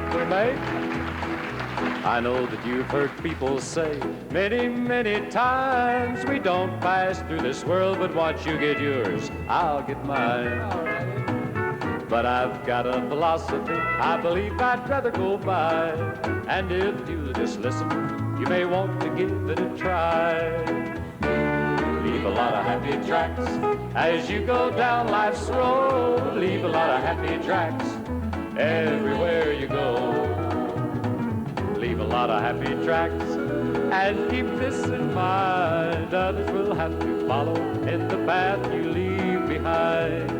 if we may. I know that you've heard people say many, many times, we don't pass through this world, but once you get yours, I'll get mine. But I've got a philosophy, I believe I'd rather go by. And if you just listen, you may want to give it a try. Leave a lot of happy tracks as you go down life's road. Leave a lot of happy tracks everywhere you go. Leave a lot of happy tracks and keep this in mind. Others will have to follow in the path you leave behind.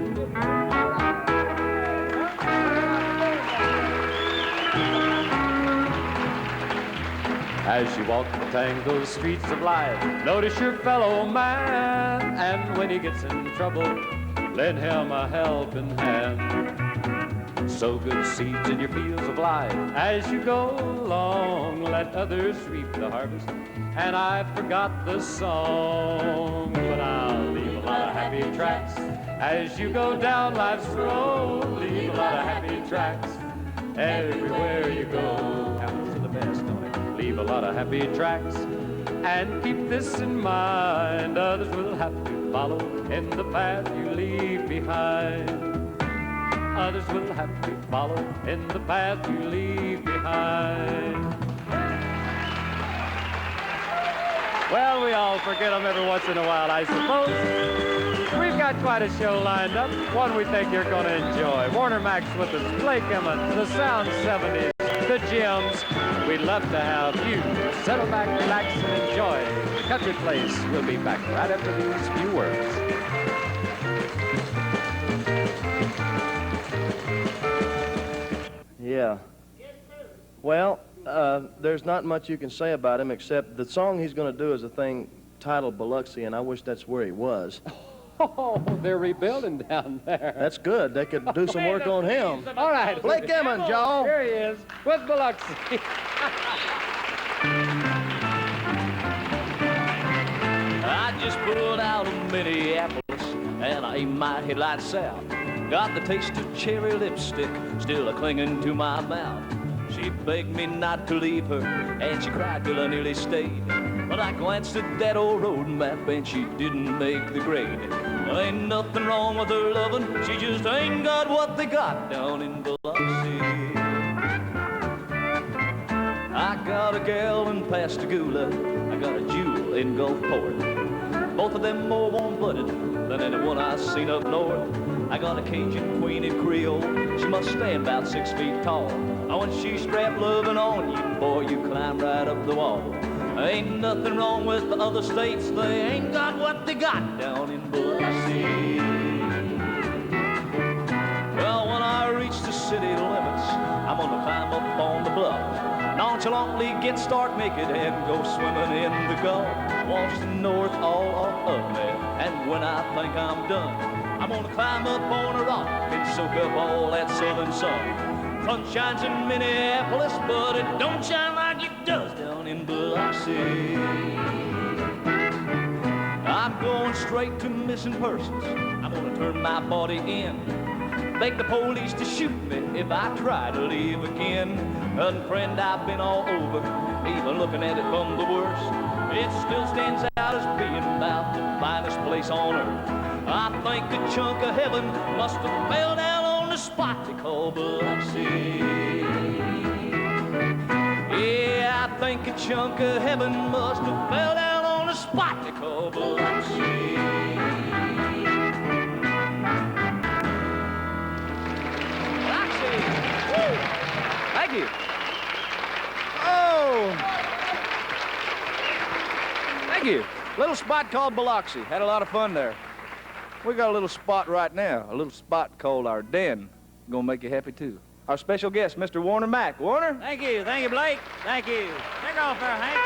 As you walk the tangled streets of life, notice your fellow man, and when he gets in trouble, lend him a helping hand. Sow good seeds in your fields of life as you go along, let others reap the harvest. And I forgot the song, but I'll leave a lot of happy tracks as you go down life's road. Leave a lot of happy tracks everywhere you go. Happens to the best, don't it? Leave a lot of happy tracks and keep this in mind. Others will have to follow in the path you leave behind. Others will have to follow in the path you leave behind. Well, we all forget them every once in a while, I suppose. We've got quite a show lined up, one we think you're going to enjoy. Warner Mack's with us, Blake Emmons, the Sound 70s, the Gems. We'd love to have you settle back, relax, and enjoy the country place. We'll be back right after these few words. Yeah. Well, there's not much you can say about him except the song he's going to do is a thing titled Biloxi, and I wish that's where he was. Oh, they're rebuilding down there. That's good. They could do some work on him. All right. Blake Emmons, y'all. Here he is with Biloxi. I just pulled out of Minneapolis and I aimed my headlights south. Got the taste of cherry lipstick still a-clinging to my mouth. She begged me not to leave her, and she cried till I nearly stayed. But I glanced at that old road map, and she didn't make the grade. Ain't nothing wrong with her lovin', she just ain't got what they got down in Biloxi. I got a gal in Pascagoula, I got a jewel in Gulfport. Both of them more warm-blooded than anyone I've seen up north. I got a Cajun queen in Creole, she must stand about 6 feet tall. Oh, when she strapped lovin' on you, boy, you climb right up the wall. Ain't nothing wrong with the other states, they ain't got what they got down in Biloxi. Well, when I reach the city limits, I'm gonna climb up on the bluff, nonchalantly get stark naked and go swimming in the Gulf. Watch the north all up ugly, and when I think I'm done, I'm gonna climb up on a rock and soak up all that southern sun. Sun shines in Minneapolis, but it don't shine like it does down in Biloxi. I'm going straight to missing persons. I'm gonna turn my body in. Beg the police to shoot me if I try to leave again. And friend, I've been all over, even looking at it from the worst. It still stands out as being about the finest place on earth. I think a chunk of heaven must have fell down on the spot they call Biloxi. Yeah, I think a chunk of heaven must have fell down on the spot they call Biloxi. Biloxi! Woo! Thank you. Oh! Thank you. Little spot called Biloxi. Had a lot of fun there. We got a little spot right now, a little spot called our den. Gonna make you happy too. Our special guest, Mr. Warner Mack. Warner? Thank you, Blake. Thank you. Take off there, Hank.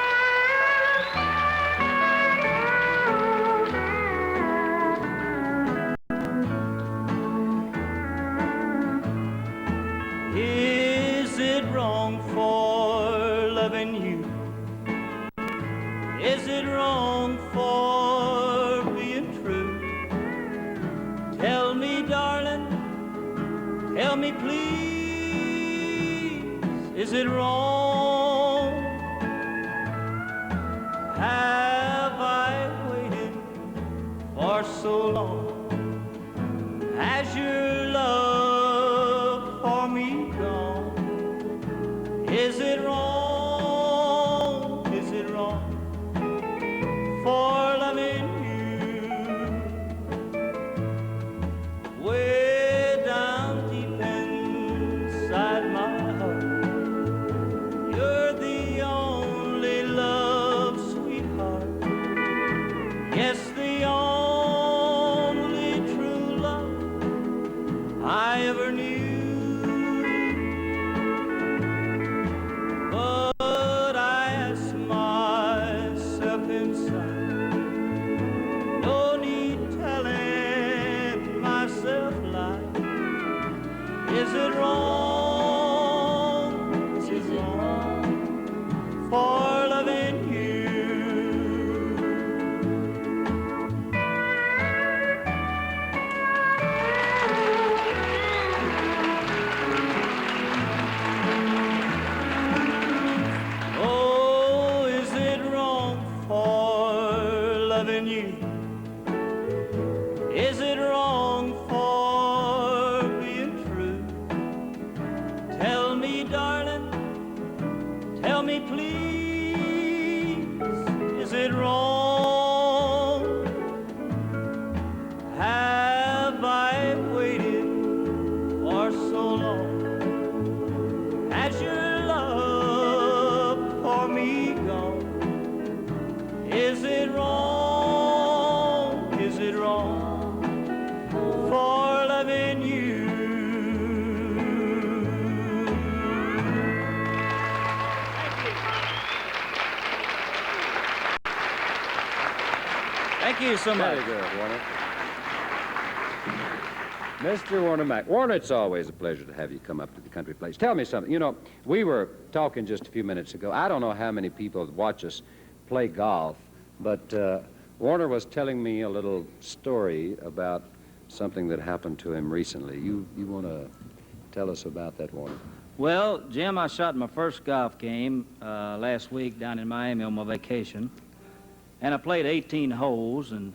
Is it wrong for loving you? Is it wrong for being true? Tell me, darling, tell me please, Is it wrong? Have I waited for so long? Has your love for me gone? Is it wrong? Is it wrong for loving you? Way down deep inside my heart, you're the only love, sweetheart. Yes, the only true love I ever knew. But I ask myself inside, no need telling myself lies. Is it wrong? Is it wrong for loving you? Oh, is it wrong for loving you? Is it wrong for being true? Tell me, darling, tell me please, is it wrong? Have I waited for so long? Has your love for me gone? Is it wrong? Is it wrong for loving you? Thank you so much. Very good, Warner. Mr. Warner Mack. Warner, it's always a pleasure to have you come up to the country place. Tell me something. You know, we were talking just a few minutes ago. I don't know how many people watch us play golf, but Warner was telling me a little story about something that happened to him recently. You want to tell us about that, Warner? Well, Jim, I shot my first golf game last week down in Miami on my vacation, and I played 18 holes, and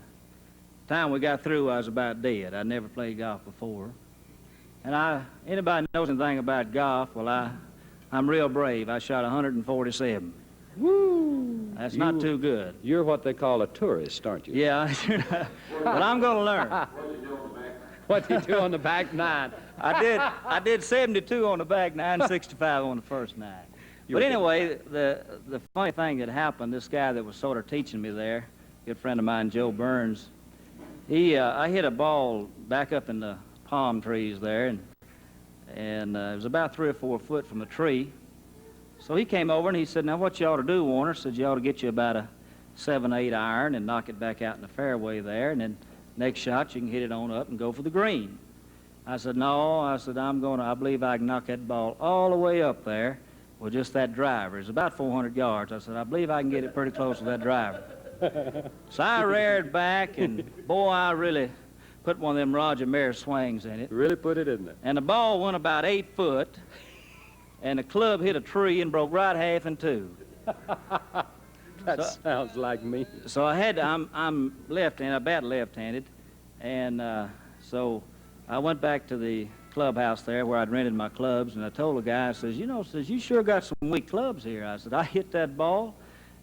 the time we got through, I was about dead. I'd never played golf before. And anybody knows anything about golf, well, I'm real brave. I shot 147. Woo! That's not too good. You're what they call a tourist, aren't you? Yeah, but I'm going to learn. What do you do on the back nine? I did 72 on the back nine, 65 on the first nine. But anyway, the funny thing that happened, this guy that was sort of teaching me there, a good friend of mine, Joe Burns, I hit a ball back up in the palm trees there, and it was about 3 or 4 foot from the tree. So he came over and he said, "Now what you ought to do, Warner," said, "you ought to get you about a 7-8 iron and knock it back out in the fairway there, and then next shot you can hit it on up and go for the green." I said, "No," I said, I believe I can knock that ball all the way up there with just that driver. It's about 400 yards. I said, "I believe I can get it pretty close with that driver." So I reared back, and boy, I really put one of them Roger Mayer swings in it. Really put it in there. And the ball went about 8 foot, and the club hit a tree and broke right half in two. That sounds like me. So I'm left-handed, I bat left-handed, and so I went back to the clubhouse there where I'd rented my clubs, and I told the guy, I says, "You sure got some weak clubs here." I said, "I hit that ball,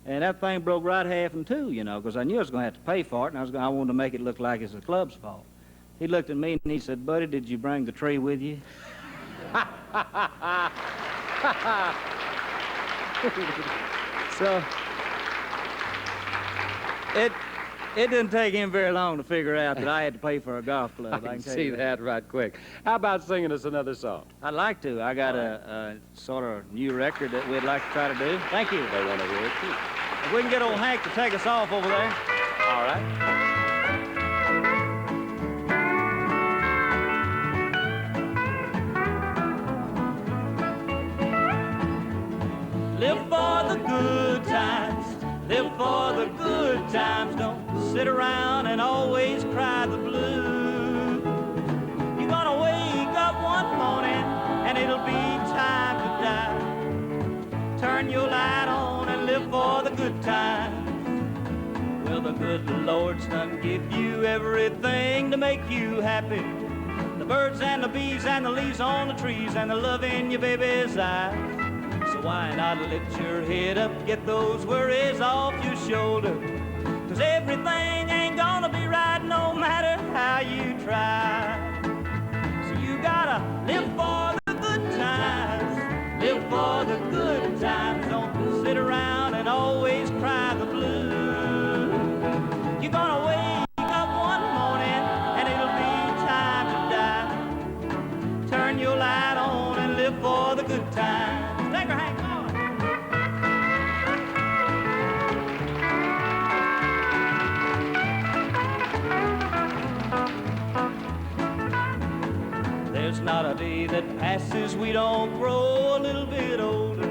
and that thing broke right half in two, because I knew I was going to have to pay for it, and I wanted to make it look like it's the club's fault." He looked at me and he said, "Buddy, did you bring the tree with you?" So it didn't take him very long to figure out that I had to pay for a golf club. I can see that right quick. How about singing us another song? I'd like to. I got a sort of new record that we'd like to try to do. Thank you. They want to hear it too. If we can get old Hank to take us off over there. All right. Live for the good times, live for the good times. Don't sit around and always cry the blues. You're gonna wake up one morning and it'll be time to die. Turn your light on and live for the good times. Well, the good Lord's done give you everything to make you happy. The birds and the bees and the leaves on the trees and the love in your baby's eyes. So why not lift your head up, get those worries off your shoulder? 'Cause everything ain't gonna be right no matter how you try. So you gotta live for the good times, live for the good times. Don't sit around and always cry the blues. You're gonna wake up one morning and it'll be time to die. Turn your light on and live for the good times. Take her, Hank, on. There's not a day that passes we don't grow a little bit older.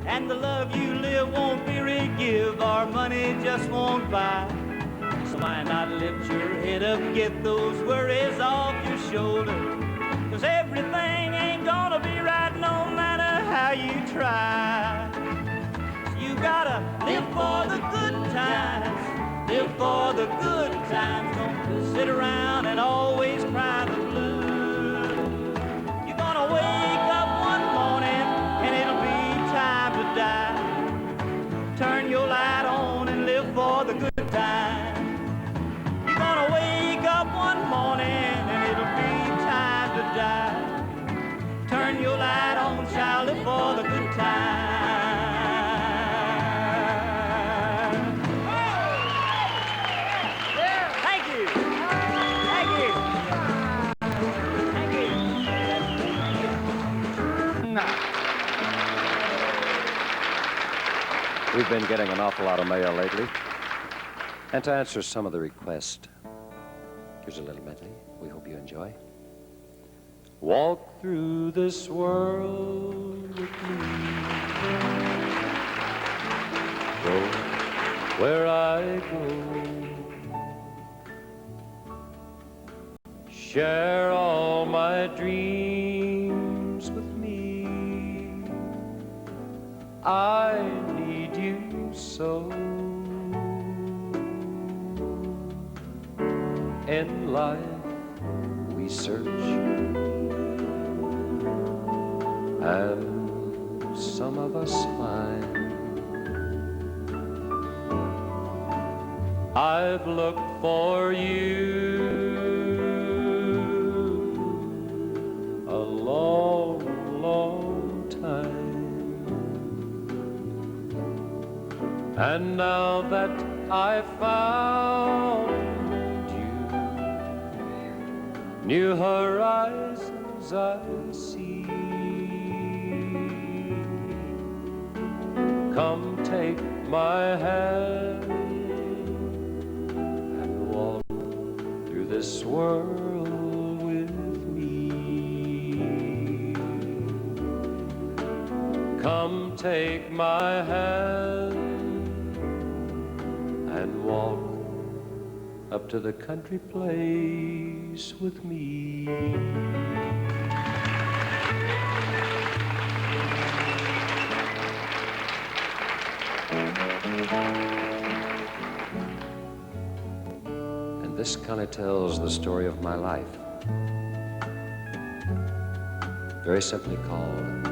And the love you live won't be re-give, our money just won't buy. So why not lift your head up, get those worries off your shoulder? 'Cause everything ain't gonna be right no matter how you try. So you gotta live for the good times, live for the good times. Don't sit around and always cry the blues. You're gonna wake up one morning and it'll be time to die. Turn your light on and live for the good times. You're gonna wake up one morning and it'll be time to die. Turn your light on, child, live for the good times. Thank you. Thank you. Thank you. We've been getting an awful lot of mail lately. And to answer some of the requests, here's a little medley we hope you enjoy. Walk through this world with me. Go where I go. Share all my dreams with me. I need you so. In life we search, and some of us find. I've looked for you a long, long time, and now that I've found new horizons I see. Come take my hand and walk through this world with me. Come take my hand and walk up to the country place with me. And this kind of tells the story of my life. Very simply called,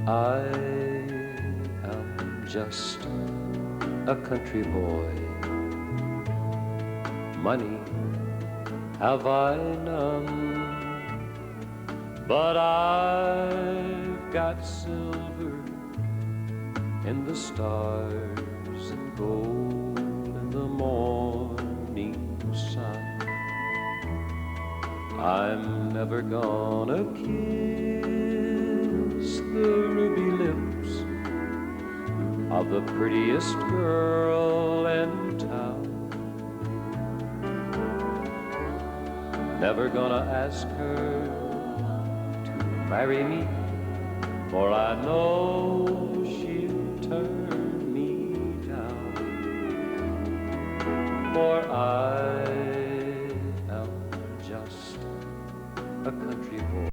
I am just a country boy. Money have I none, but I've got silver in the stars and gold in the morning sun. I'm never gonna kiss the ruby lips of the prettiest girl in town. Never gonna ask her to marry me, for I know she'll turn me down. For I am just a country boy.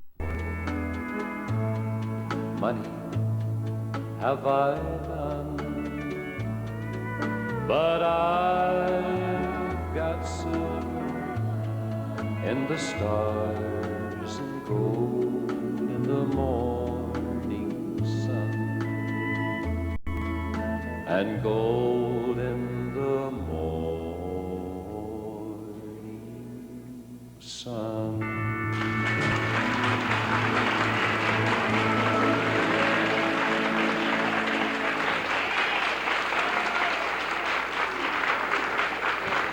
Money have I none, but I've got silver in the stars and gold in the morning sun, and gold in the morning sun.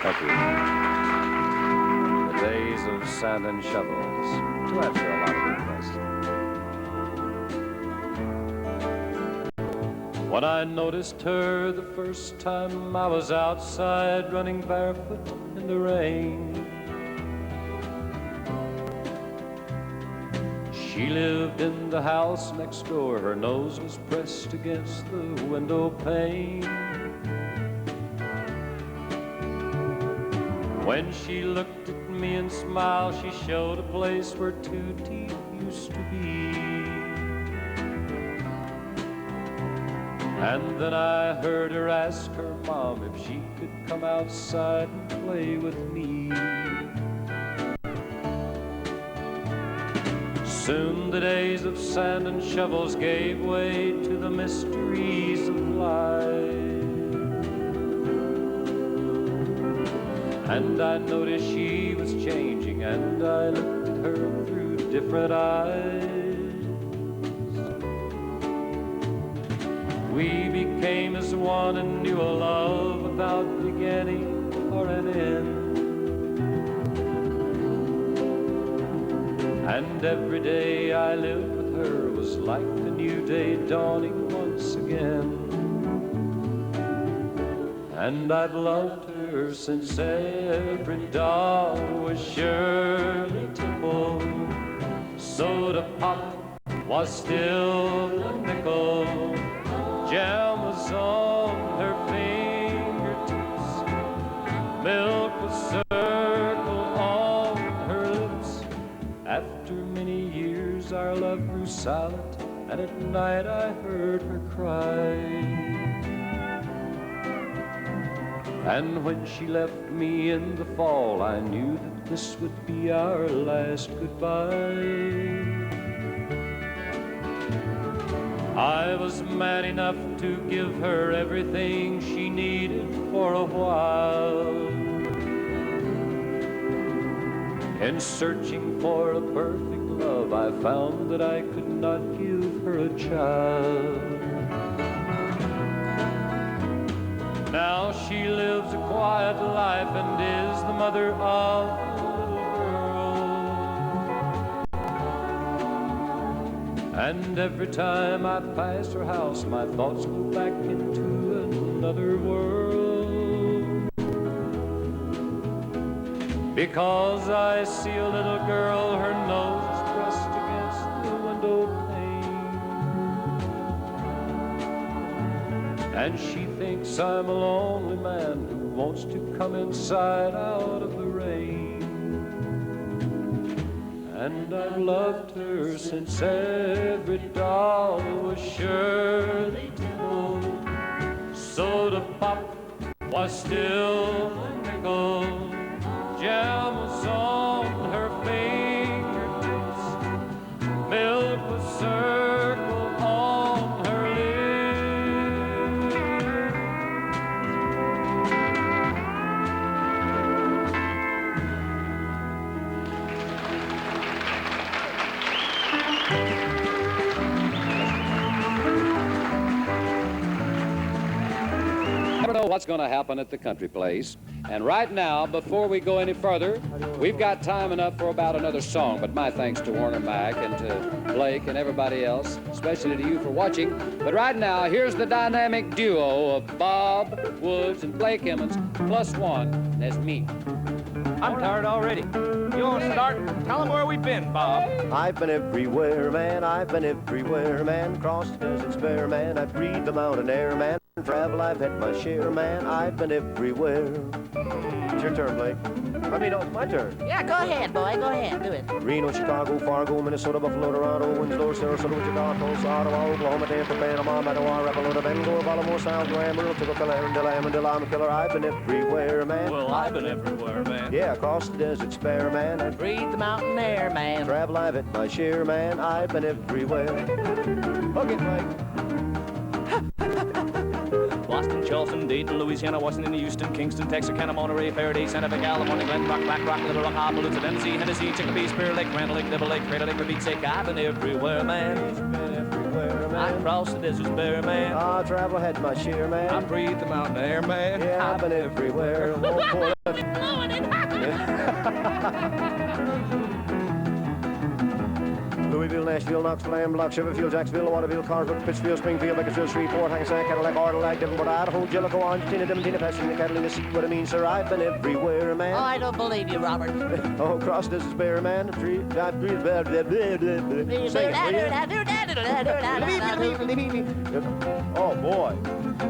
Thank you. The days of sand and shovels. To answer a lot of requests. When I noticed her the first time, I was outside running barefoot in the rain. She lived in the house next door. Her nose was pressed against the window pane. When she looked at me and smiled, she showed a place where two teeth used to be. And then I heard her ask her mom if she could come outside and play with me. Soon the days of sand and shovels gave way to the mysteries of life. And I noticed she was changing, and I looked at her through different eyes. We became as one and knew a love without beginning or an end. And every day I lived with her was like a new day dawning once again. And I've loved her since every dollar was Shirley Temple. Soda pop was still a nickel. Jam was on her fingertips. Milk was circled on her lips. After many years our love grew silent, and at night I heard her cry. And when she left me in the fall, I knew that this would be our last goodbye. I was man enough to give her everything she needed for a while. In searching for a perfect love, I found that I could not give her a child. Now she lives a quiet life and is the mother of a little girl. And every time I pass her house, my thoughts go back into another world. Because I see a little girl, her nose is pressed against the window pane. And she thinks I'm a lonely man who wants to come inside out of the rain. And I've loved her since every doll was Shirley Temple. Soda pop was still a nickel. Jam was on her fingertips. Milk was circled on her Never know what's going to happen at the country place. And right now, before we go any further, we've got time enough for about another song. But my thanks to Warner Mack and to Blake and everybody else, especially to you for watching. But right now, here's the dynamic duo of Bob Woods and Blake Emmons, plus one, and that's me. I'm tired already. You want to start? Tell them where we've been, Bob. I've been everywhere, man. I've been everywhere, man. Crossed the deserts bare, man. I've breathed the mountain air, man. Travel, I've had my share, man. I've been everywhere. your turn, Blake. I mean, no, it's my turn. Yeah, go ahead, boy. Go ahead. Do it. Reno, Chicago, Fargo, Minnesota, Buffalo, Toronto, Winslow, Sarasota, Wichita, Tulsa, Ottawa, Oklahoma, Tampa, Panama, Mattawa, Rapalota, Bangor, Baltimore, South Grand, Rural, Tuckalam, Delam, Killer. I've been everywhere, man. Well, I've been everywhere, man. Yeah, across the desert, spare, man. I Breathe the mountain air, man. travel, I've it my share, man. I've been everywhere. Hook it, Blake. Boston, Charleston, Dayton, Louisiana, Washington, Houston, Kingston, Texarkana, Monterey, Faraday, Santa Fe, California, Glen Rock, Black Rock, Little Rock, Appaloosa, Tennessee, Hennessy, Chicopee, Spear Lake, Randall Lake, Devil Lake, Crater Lake, for Pete's sake, I've been everywhere, man. I crossed the deserts bare, man. I travel, had my share, man. I breathe the mountain air, man. Yeah, I've been everywhere. Won't pull it. Louisville, Nashville, Knoxville, Amblock, Shelbyville, Jacksonville, Waterville, Carsville, Pittsfield, Springfield, Bakersfield, Shreveport, Hackensack, Cadillac, Arnold, Devonport, Idaho, Jellicoe, Argentina, Diamantina, Pasadena, Catalina, see what I mean, sir. I've been everywhere, Oh, man. I don't believe you, Robert. Oh, cross this bear, man. Tree, I breathe, Sing it, oh, boy.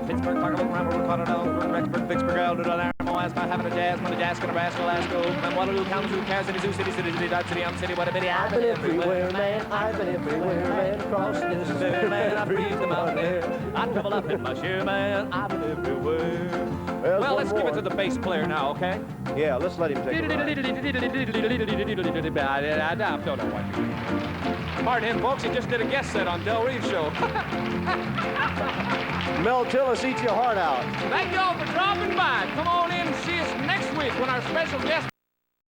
Pittsburgh, Parkland, Ramble, Colorado, Rexburg, Vicksburg, Alabama, Aspen, having a jazz, Money, Nebraska, Alaska, and Waterloo, Kalamazoo, Kansas City, Sioux City, City, Dodge City, City, what a bitty. I've been everywhere, man. I've been everywhere, man. Cross this bear, Man, I breathe the mountain air. I travel up in my share, man. I've been everywhere. Well, let's give it to the bass player now, okay? Yeah, let's let him take it. I don't know what. Pardon him, folks. He just did a guest set on Del Reeve's show. Mel Tillis, eat your heart out. Thank you all for dropping by. Come on in and see us next week when our special guest